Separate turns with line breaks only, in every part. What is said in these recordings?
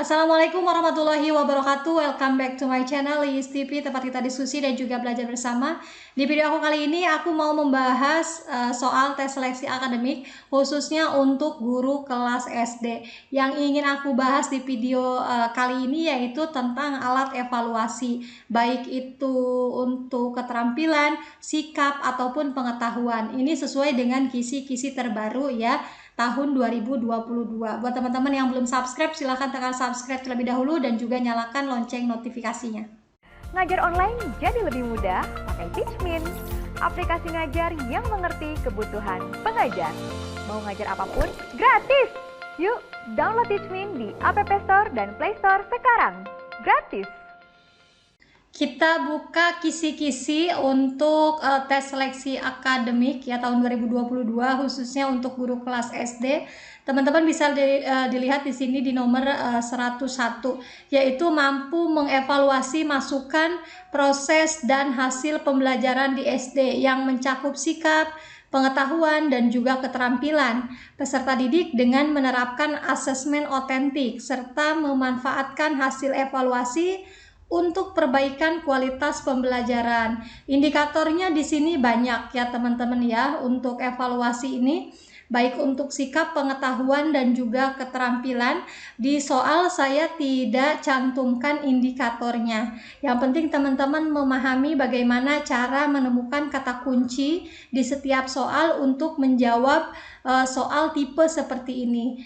Assalamualaikum warahmatullahi wabarakatuh. Welcome back to my channel Liis TV, tempat kita diskusi dan juga belajar bersama. Di video aku kali ini aku mau membahas soal tes seleksi akademik khususnya untuk guru kelas SD. Yang ingin aku bahas di video kali ini yaitu tentang alat evaluasi, baik itu untuk keterampilan, sikap ataupun pengetahuan. Ini sesuai dengan kisi-kisi terbaru ya, tahun 2022. Buat teman-teman yang belum subscribe, silahkan tekan subscribe terlebih dahulu dan juga nyalakan lonceng notifikasinya.
Ngajar online jadi lebih mudah pakai Teachmin, aplikasi ngajar yang mengerti kebutuhan pengajar. Mau ngajar apapun, gratis! Yuk, download Teachmin di App Store dan Play Store sekarang. Gratis!
Kita buka kisi-kisi untuk tes seleksi akademik ya tahun 2022 khususnya untuk guru kelas SD. Teman-teman bisa dilihat di sini di nomor 101 yaitu mampu mengevaluasi masukan, proses dan hasil pembelajaran di SD yang mencakup sikap, pengetahuan dan juga keterampilan peserta didik dengan menerapkan asesmen otentik serta memanfaatkan hasil evaluasi untuk perbaikan kualitas pembelajaran. Indikatornya di sini banyak ya teman-teman ya untuk evaluasi ini, baik untuk sikap, pengetahuan dan juga keterampilan. Di soal saya tidak cantumkan indikatornya. Yang penting teman-teman memahami bagaimana cara menemukan kata kunci di setiap soal untuk menjawab soal tipe seperti ini.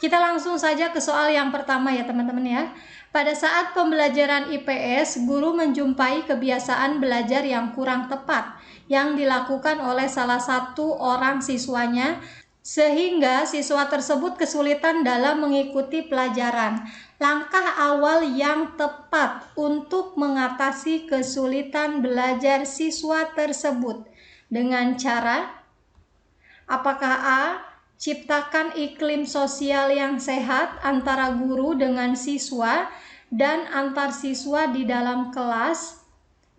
Kita langsung saja ke soal yang pertama ya teman-teman ya. Pada saat pembelajaran IPS, guru menjumpai kebiasaan belajar yang kurang tepat yang dilakukan oleh salah satu orang siswanya, sehingga siswa tersebut kesulitan dalam mengikuti pelajaran. Langkah awal yang tepat untuk mengatasi kesulitan belajar siswa tersebut dengan cara apakah A. Ciptakan iklim sosial yang sehat antara guru dengan siswa dan antar siswa di dalam kelas.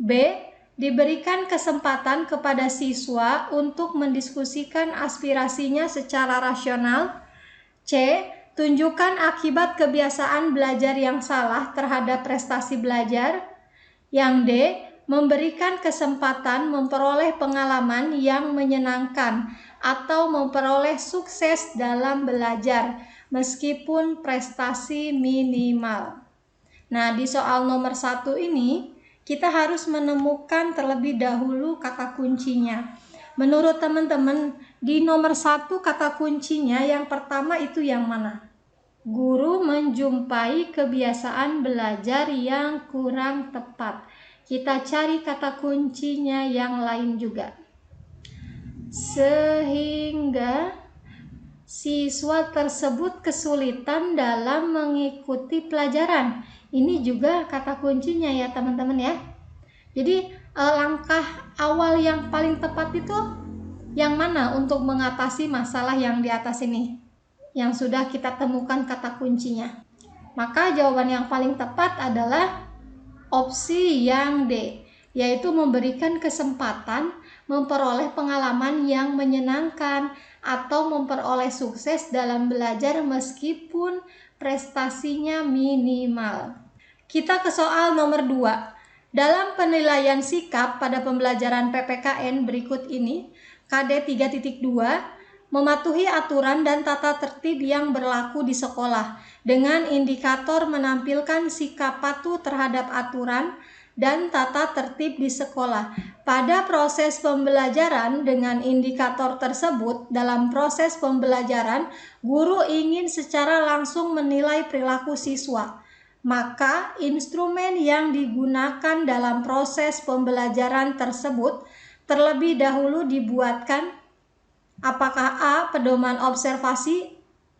B. Diberikan kesempatan kepada siswa untuk mendiskusikan aspirasinya secara rasional. C. Tunjukkan akibat kebiasaan belajar yang salah terhadap prestasi belajar. Yang D. Memberikan kesempatan memperoleh pengalaman yang menyenangkan atau memperoleh sukses dalam belajar meskipun prestasi minimal. Nah, di soal nomor 1 ini kita harus menemukan terlebih dahulu kata kuncinya. Menurut teman-teman, di nomor 1 kata kuncinya yang pertama itu yang mana? Guru menjumpai kebiasaan belajar yang kurang tepat. Kita cari kata kuncinya yang lain juga. Sehingga siswa tersebut kesulitan dalam mengikuti pelajaran. Ini juga kata kuncinya ya teman-teman ya. Jadi langkah awal yang paling tepat itu yang mana untuk mengatasi masalah yang di atas ini? Yang sudah kita temukan kata kuncinya. Maka jawaban yang paling tepat adalah opsi yang D, yaitu memberikan kesempatan memperoleh pengalaman yang menyenangkan atau memperoleh sukses dalam belajar meskipun prestasinya minimal. Kita ke soal nomor 2. Dalam penilaian sikap pada pembelajaran PPKN berikut ini, KD 3.2 mematuhi aturan dan tata tertib yang berlaku di sekolah dengan indikator menampilkan sikap patuh terhadap aturan dan tata tertib di sekolah. Pada proses pembelajaran dengan indikator tersebut, dalam proses pembelajaran, guru ingin secara langsung menilai perilaku siswa. Maka instrumen yang digunakan dalam proses pembelajaran tersebut terlebih dahulu dibuatkan. Apakah A. Pedoman observasi,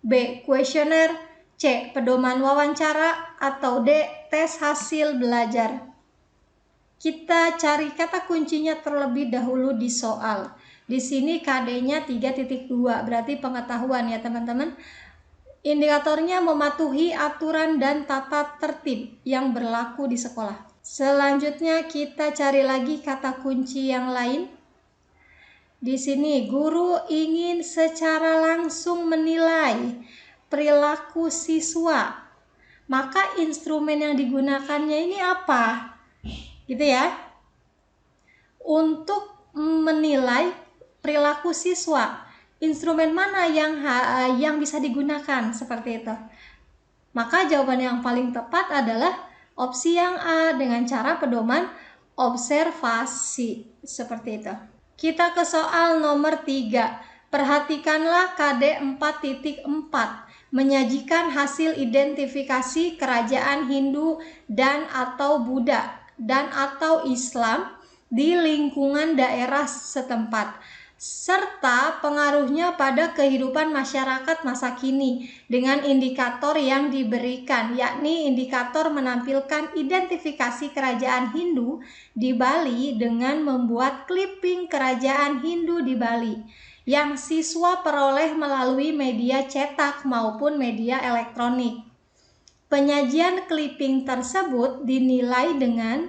B. Kuesioner, C. Pedoman wawancara, atau D. Tes hasil belajar. Kita cari kata kuncinya terlebih dahulu di soal. Di sini KD-nya 3.2, berarti pengetahuan ya teman-teman. Indikatornya mematuhi aturan dan tata tertib yang berlaku di sekolah. Selanjutnya kita cari lagi kata kunci yang lain. Di sini guru ingin secara langsung menilai perilaku siswa. maka instrumen yang digunakannya ini apa? Gitu ya. Untuk menilai perilaku siswa, instrumen mana yang bisa digunakan seperti itu. Maka jawaban yang paling tepat adalah opsi yang A dengan cara pedoman observasi seperti itu. Kita ke soal nomor 3. Perhatikanlah KD 4.4 menyajikan hasil identifikasi kerajaan Hindu dan atau Buddha dan atau Islam di lingkungan daerah setempat, serta pengaruhnya pada kehidupan masyarakat masa kini dengan indikator yang diberikan, yakni indikator menampilkan identifikasi kerajaan Hindu di Bali dengan membuat clipping kerajaan Hindu di Bali yang siswa peroleh melalui media cetak maupun media elektronik. Penyajian clipping tersebut dinilai dengan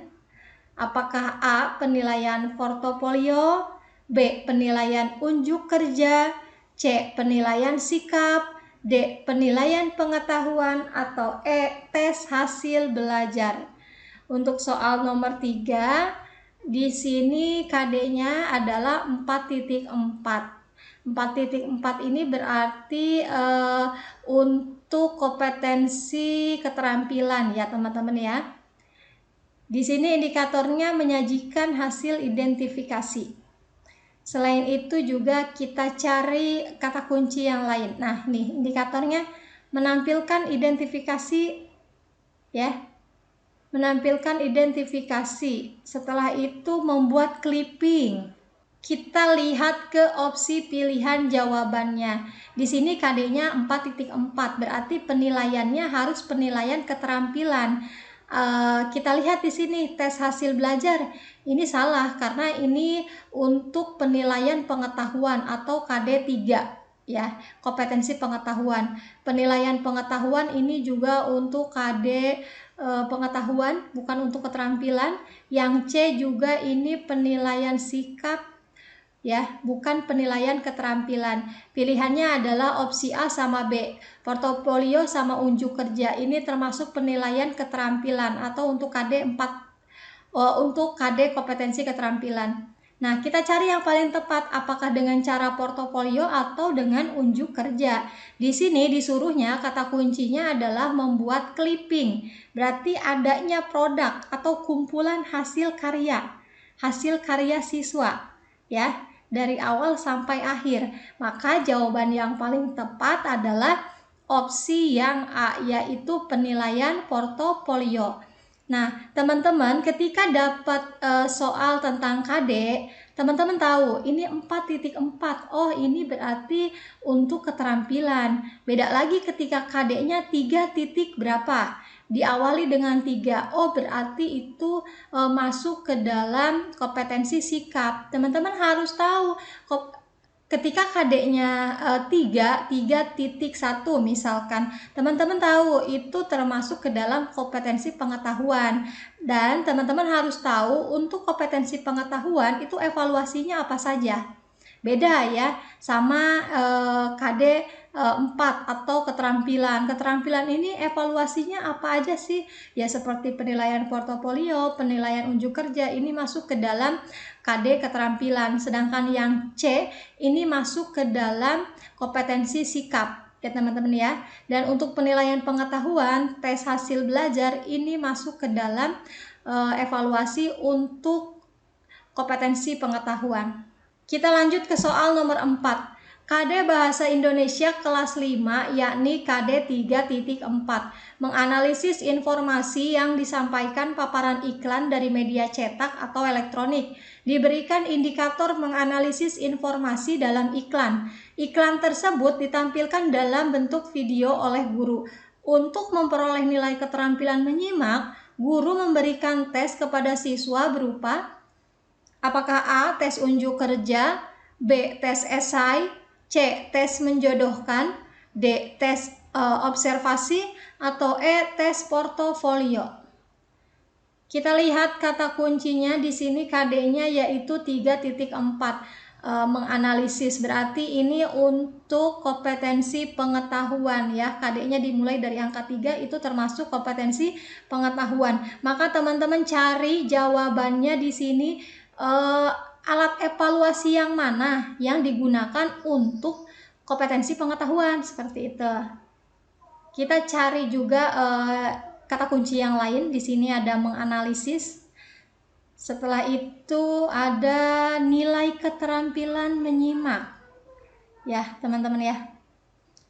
apakah A. penilaian portofolio, B. penilaian unjuk kerja, C. penilaian sikap, D. penilaian pengetahuan, atau E. tes hasil belajar. Untuk soal nomor 3, di sini KD-nya adalah 4.4. 4.4 ini berarti untuk kompetensi keterampilan ya teman-teman ya. Di sini indikatornya menyajikan hasil identifikasi. Selain itu juga kita cari kata kunci yang lain. Nah, nih indikatornya menampilkan identifikasi ya. Menampilkan identifikasi. Setelah itu membuat clipping. Kita lihat ke opsi pilihan jawabannya. Di sini KD-nya 4.4, berarti penilaiannya harus penilaian keterampilan. Kita lihat di sini tes hasil belajar. Ini salah karena ini untuk penilaian pengetahuan atau KD 3 ya, kompetensi pengetahuan. Penilaian pengetahuan ini juga untuk KD pengetahuan, bukan untuk keterampilan. Yang C juga ini penilaian sikap ya, bukan penilaian keterampilan. Pilihannya adalah opsi A sama B. Portofolio sama unjuk kerja ini termasuk penilaian keterampilan atau untuk KD 4 untuk KD kompetensi keterampilan. Nah, kita cari yang paling tepat apakah dengan cara portofolio atau dengan unjuk kerja. Di sini disuruhnya kata kuncinya adalah membuat clipping. Berarti adanya produk atau kumpulan hasil karya siswa ya, dari awal sampai akhir. Maka jawaban yang paling tepat adalah opsi yang A, yaitu penilaian portofolio. Nah, teman-teman ketika dapat soal tentang KD, teman-teman tahu ini 4.4. Oh, ini berarti untuk keterampilan. Beda lagi ketika KD-nya 3 titik berapa? Diawali dengan 3. Oh, berarti itu masuk ke dalam kompetensi sikap. Teman-teman harus tahu ketika KD-nya 3.1 misalkan, teman-teman tahu itu termasuk ke dalam kompetensi pengetahuan. Dan teman-teman harus tahu untuk kompetensi pengetahuan itu evaluasinya apa saja. Beda ya sama KD 4 atau keterampilan. Keterampilan ini evaluasinya apa aja sih? Ya seperti penilaian portofolio, penilaian unjuk kerja, ini masuk ke dalam KD keterampilan. Sedangkan yang C ini masuk ke dalam kompetensi sikap ya teman-teman ya. Dan untuk penilaian pengetahuan, tes hasil belajar ini masuk ke dalam evaluasi untuk kompetensi pengetahuan. Kita lanjut ke soal nomor 4. KD Bahasa Indonesia kelas 5 yakni KD 3.4 menganalisis informasi yang disampaikan paparan iklan dari media cetak atau elektronik. Diberikan indikator menganalisis informasi dalam iklan. Iklan tersebut ditampilkan dalam bentuk video oleh guru. Untuk memperoleh nilai keterampilan menyimak, guru memberikan tes kepada siswa berupa apakah A. tes unjuk kerja, B. tes esai, C. tes menjodohkan, D. tes observasi, atau E. tes portofolio. Kita lihat kata kuncinya di sini KD-nya yaitu 3.4. menganalisis, berarti ini untuk kompetensi pengetahuan ya. KD-nya dimulai dari angka 3, itu termasuk kompetensi pengetahuan. Maka teman-teman cari jawabannya di sini, alat evaluasi yang mana yang digunakan untuk kompetensi pengetahuan, seperti itu. Kita cari juga kata kunci yang lain. Di sini ada menganalisis. Setelah itu ada nilai keterampilan menyimak. Ya, teman-teman ya.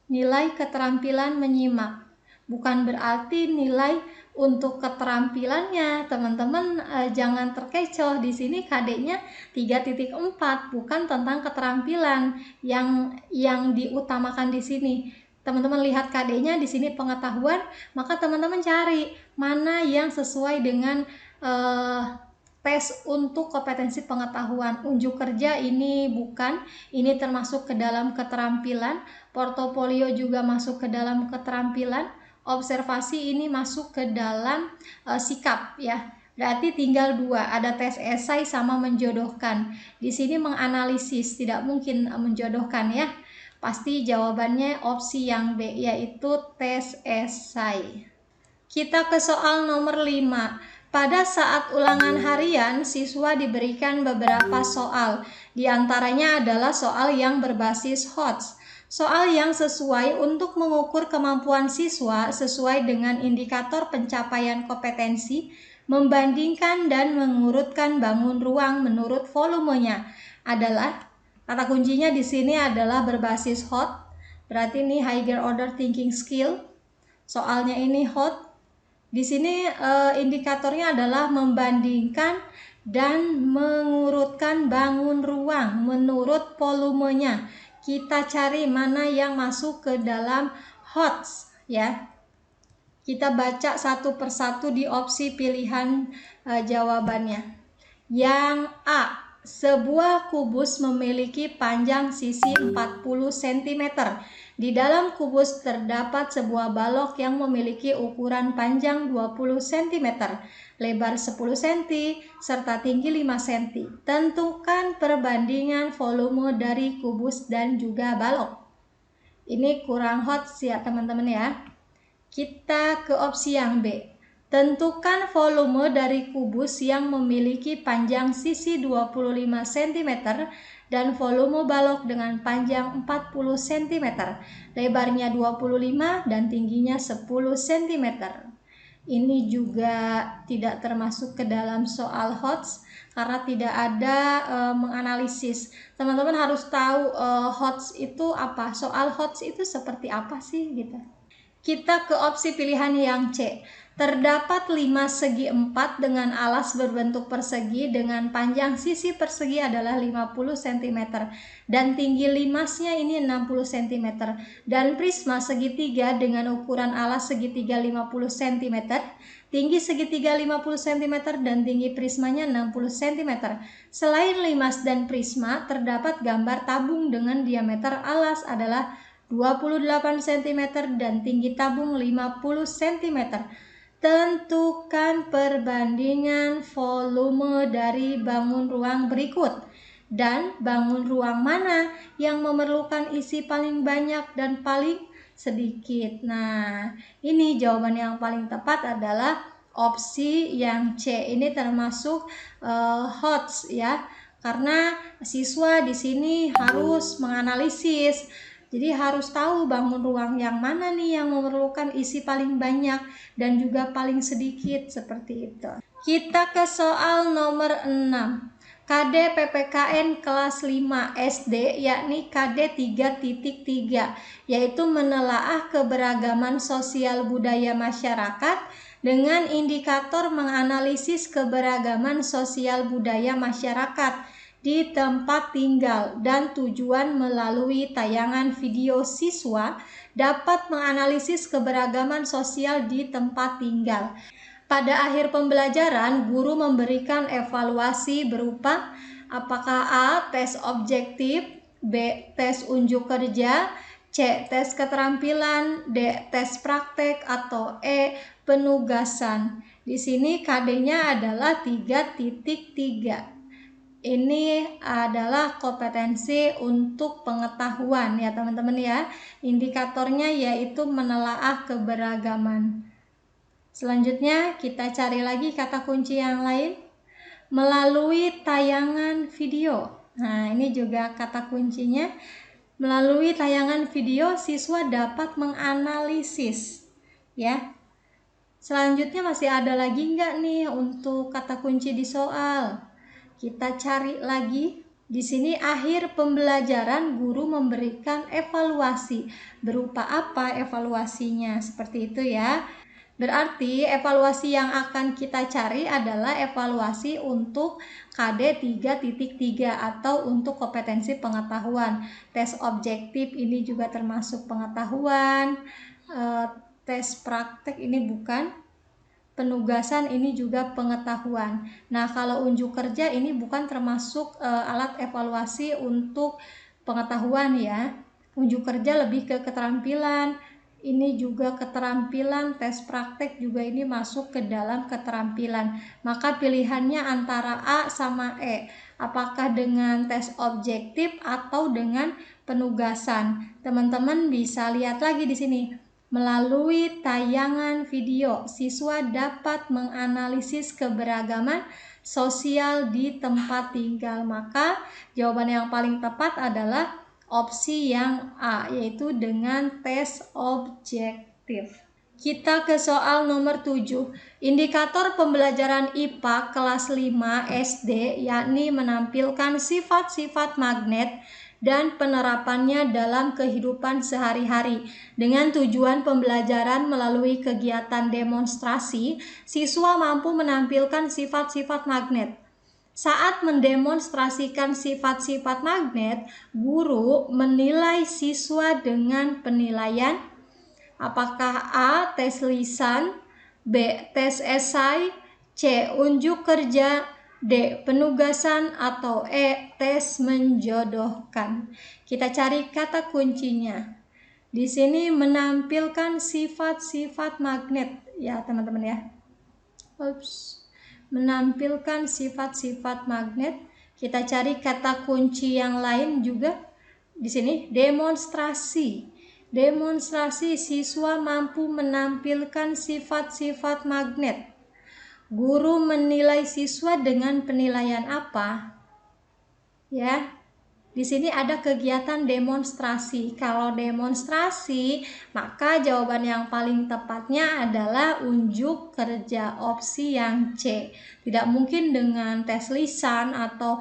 Nilai keterampilan menyimak. Bukan berarti nilai untuk keterampilannya. Teman-teman jangan terkecoh. Di sini KD-nya 3.4, bukan tentang keterampilan yang diutamakan di sini. Teman-teman lihat KD-nya di sini pengetahuan, maka teman-teman cari mana yang sesuai dengan tes untuk kompetensi pengetahuan. Unjuk kerja ini bukan, ini termasuk ke dalam keterampilan. Portofolio juga masuk ke dalam keterampilan. Observasi ini masuk ke dalam sikap ya. Berarti tinggal 2, ada tes esai sama menjodohkan. Di sini menganalisis, tidak mungkin menjodohkan ya. Pasti jawabannya opsi yang B, yaitu tes esai. Kita ke soal nomor 5. Pada saat ulangan harian, siswa diberikan beberapa soal. Di antaranya adalah soal yang berbasis HOTS. Soal yang sesuai untuk mengukur kemampuan siswa sesuai dengan indikator pencapaian kompetensi, membandingkan dan mengurutkan bangun ruang menurut volumenya adalah, kata kuncinya di sini adalah berbasis HOT. Berarti ini higher order thinking skill. Soalnya ini HOT. Di sini indikatornya adalah membandingkan dan mengurutkan bangun ruang menurut volumenya. Kita cari mana yang masuk ke dalam HOTS ya. Kita baca satu persatu di opsi pilihan jawabannya. Yang A, sebuah kubus memiliki panjang sisi 40 cm. Di dalam kubus terdapat sebuah balok yang memiliki ukuran panjang 20 cm, lebar 10 cm, serta tinggi 5 cm. Tentukan perbandingan volume dari kubus dan juga balok. Ini kurang hot ya teman-teman ya. Kita ke opsi yang B. Tentukan volume dari kubus yang memiliki panjang sisi 25 cm dan volume balok dengan panjang 40 cm, lebarnya 25 dan tingginya 10 cm. Ini juga tidak termasuk ke dalam soal HOTS karena tidak ada menganalisis. Teman-teman harus tahu HOTS itu apa, soal HOTS itu seperti apa sih gitu. Kita ke opsi pilihan yang C. Terdapat 5 segi 4 dengan alas berbentuk persegi dengan panjang sisi persegi adalah 50 cm dan tinggi limasnya ini 60 cm, dan prisma segitiga dengan ukuran alas segitiga 50 cm, tinggi segitiga 50 cm dan tinggi prismanya 60 cm. Selain limas dan prisma, terdapat gambar tabung dengan diameter alas adalah 28 cm dan tinggi tabung 50 cm. Tentukan perbandingan volume dari bangun ruang berikut dan bangun ruang mana yang memerlukan isi paling banyak dan paling sedikit. Nah, ini jawaban yang paling tepat adalah opsi yang C. Ini termasuk HOTS ya. Karena siswa di sini harus menganalisis. Jadi harus tahu bangun ruang yang mana nih yang memerlukan isi paling banyak dan juga paling sedikit, seperti itu. Kita ke soal nomor 6. KD PPKN kelas 5 SD yakni KD 3.3 yaitu menelaah keberagaman sosial budaya masyarakat dengan indikator menganalisis keberagaman sosial budaya masyarakat di tempat tinggal, dan tujuan melalui tayangan video siswa dapat menganalisis keberagaman sosial di tempat tinggal. Pada akhir pembelajaran, guru memberikan evaluasi berupa apakah A. tes objektif, B. tes unjuk kerja, C. tes keterampilan, D. tes praktek, atau E. penugasan. Di sini KD-nya adalah 3.3. Ini adalah kompetensi untuk pengetahuan ya teman-teman ya. Indikatornya yaitu menelaah keberagaman. Selanjutnya kita cari lagi kata kunci yang lain. Melalui tayangan video. Nah, ini juga kata kuncinya. Melalui tayangan video siswa dapat menganalisis ya. Selanjutnya masih ada lagi nggak nih untuk kata kunci di soal? Kita cari lagi. Di sini akhir pembelajaran guru memberikan evaluasi. Berupa apa evaluasinya? Seperti itu ya. Berarti evaluasi yang akan kita cari adalah evaluasi untuk KD 3.3 atau untuk kompetensi pengetahuan. Tes objektif ini juga termasuk pengetahuan. Tes praktek ini bukan. Penugasan ini juga pengetahuan. Nah, kalau unjuk kerja ini bukan termasuk alat evaluasi untuk pengetahuan ya. Unjuk kerja lebih ke keterampilan. Ini juga keterampilan, tes praktek juga ini masuk ke dalam keterampilan. Maka pilihannya antara A sama E. Apakah dengan tes objektif atau dengan penugasan? Teman-teman bisa lihat lagi di sini. Melalui tayangan video, siswa dapat menganalisis keberagaman sosial di tempat tinggal. Maka jawaban yang paling tepat adalah opsi yang A, yaitu dengan tes objektif. Kita ke soal nomor 7. Indikator pembelajaran IPA kelas 5 SD yakni menampilkan sifat-sifat magnet dan penerapannya dalam kehidupan sehari-hari. Dengan tujuan pembelajaran melalui kegiatan demonstrasi, siswa mampu menampilkan sifat-sifat magnet. Saat mendemonstrasikan sifat-sifat magnet, guru menilai siswa dengan penilaian apakah A. tes lisan, B. tes esai, C. unjuk kerja, D. penugasan, atau E. tes menjodohkan. Kita cari kata kuncinya. Di sini menampilkan sifat-sifat magnet ya teman-teman ya. Menampilkan sifat-sifat magnet. Kita cari kata kunci yang lain juga. Di sini demonstrasi. Demonstrasi siswa mampu menampilkan sifat-sifat magnet. Guru menilai siswa dengan penilaian apa? Ya, di sini ada kegiatan demonstrasi. Kalau demonstrasi, maka jawaban yang paling tepatnya adalah unjuk kerja, opsi yang C. Tidak mungkin dengan tes lisan atau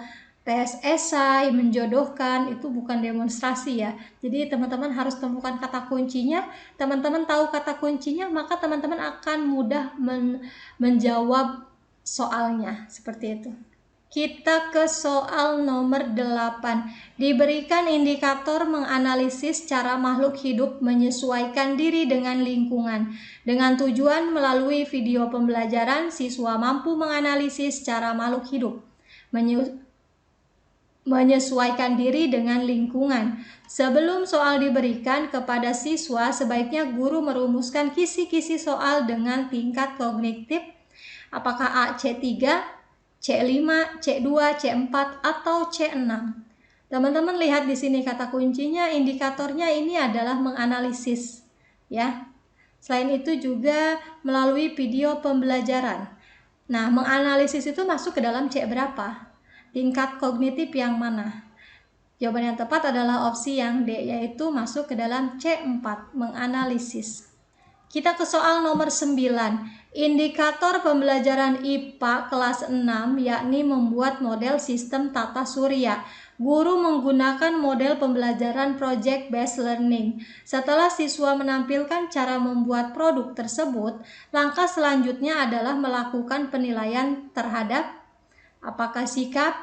tes esai menjodohkan, itu bukan demonstrasi ya. Jadi teman-teman harus temukan kata kuncinya. Teman-teman tahu kata kuncinya, maka teman-teman akan mudah menjawab soalnya. Seperti itu. Kita ke soal nomor 8. Diberikan indikator menganalisis cara makhluk hidup menyesuaikan diri dengan lingkungan. Dengan tujuan melalui video pembelajaran, siswa mampu menganalisis cara makhluk hidup menyesuaikan diri dengan lingkungan. Sebelum soal diberikan kepada siswa, sebaiknya guru merumuskan kisi-kisi soal dengan tingkat kognitif. Apakah A C3, C5, C2, C4, atau C6? Teman-teman lihat di sini kata kuncinya, indikatornya ini adalah menganalisis ya. Selain itu juga melalui video pembelajaran. Nah, menganalisis itu masuk ke dalam C berapa? Tingkat kognitif yang mana? Jawaban yang tepat adalah opsi yang D, yaitu masuk ke dalam C4, menganalisis. Kita ke soal nomor 9. Indikator pembelajaran IPA kelas 6 yakni membuat model sistem tata surya. Guru menggunakan model pembelajaran project based learning. Setelah siswa menampilkan cara membuat produk tersebut, langkah selanjutnya adalah melakukan penilaian terhadap apakah sikap,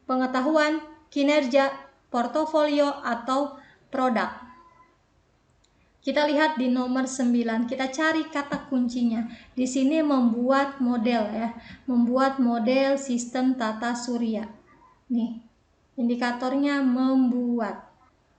pengetahuan, kinerja, portofolio, atau produk. Kita lihat di nomor 9, kita cari kata kuncinya. Di sini membuat model ya, membuat model sistem tata surya. Nih, indikatornya membuat.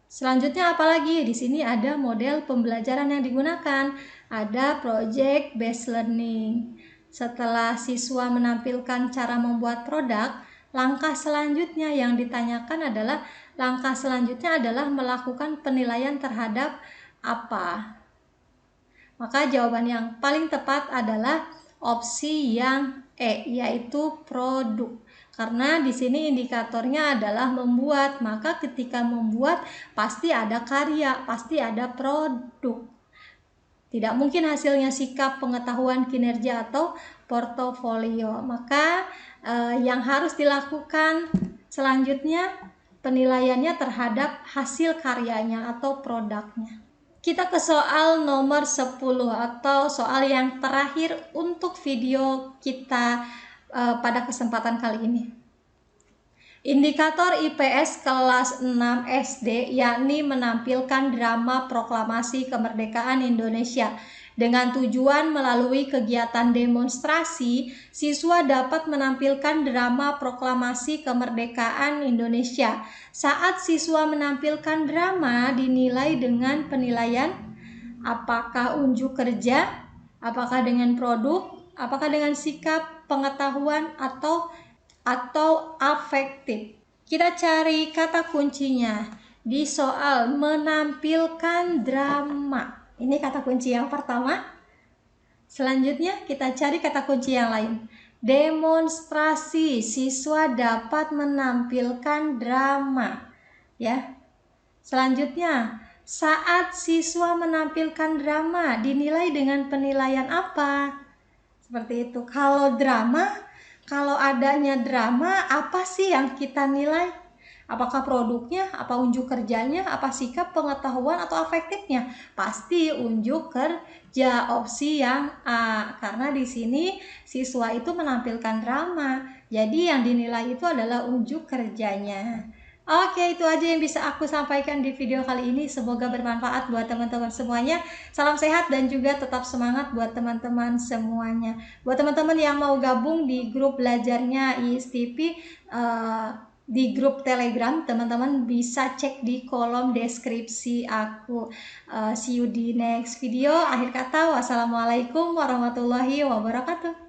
Selanjutnya apalagi? Di sini ada model pembelajaran yang digunakan. Ada project based learning. Setelah siswa menampilkan cara membuat produk, Langkah selanjutnya yang ditanyakan adalah langkah selanjutnya adalah melakukan penilaian terhadap apa. Maka jawaban yang paling tepat adalah opsi yang E, yaitu produk. Karena di sini indikatornya adalah membuat, maka ketika membuat pasti ada karya, pasti ada produk. Tidak mungkin hasilnya sikap, pengetahuan, kinerja, atau portofolio. Maka yang harus dilakukan selanjutnya penilaiannya terhadap hasil karyanya atau produknya. Kita ke soal nomor 10 atau soal yang terakhir untuk video kita pada kesempatan kali ini. Indikator IPS kelas 6 SD yakni menampilkan drama proklamasi kemerdekaan Indonesia. Dengan tujuan melalui kegiatan demonstrasi, siswa dapat menampilkan drama proklamasi kemerdekaan Indonesia. Saat siswa menampilkan drama dinilai dengan penilaian apakah unjuk kerja, apakah dengan produk, apakah dengan sikap, pengetahuan, atau afektif. Kita cari kata kuncinya di soal menampilkan drama. Ini kata kunci yang pertama. Selanjutnya kita cari kata kunci yang lain. Demonstrasi, siswa dapat menampilkan drama. Ya. Selanjutnya, saat siswa menampilkan drama dinilai dengan penilaian apa? Seperti itu. Kalau adanya drama, apa sih yang kita nilai? Apakah produknya, apa unjuk kerjanya, apa sikap, pengetahuan, atau afektifnya? Pasti unjuk kerja, opsi yang A. Karena di sini siswa itu menampilkan drama. Jadi yang dinilai itu adalah unjuk kerjanya. Oke, itu aja yang bisa aku sampaikan di video kali ini. Semoga bermanfaat buat teman-teman semuanya. Salam sehat dan juga tetap semangat buat teman-teman semuanya. Buat teman-teman yang mau gabung di grup belajarnya ISTP, di grup Telegram, teman-teman bisa cek di kolom deskripsi aku. See you di next video. Akhir kata, wassalamualaikum warahmatullahi wabarakatuh.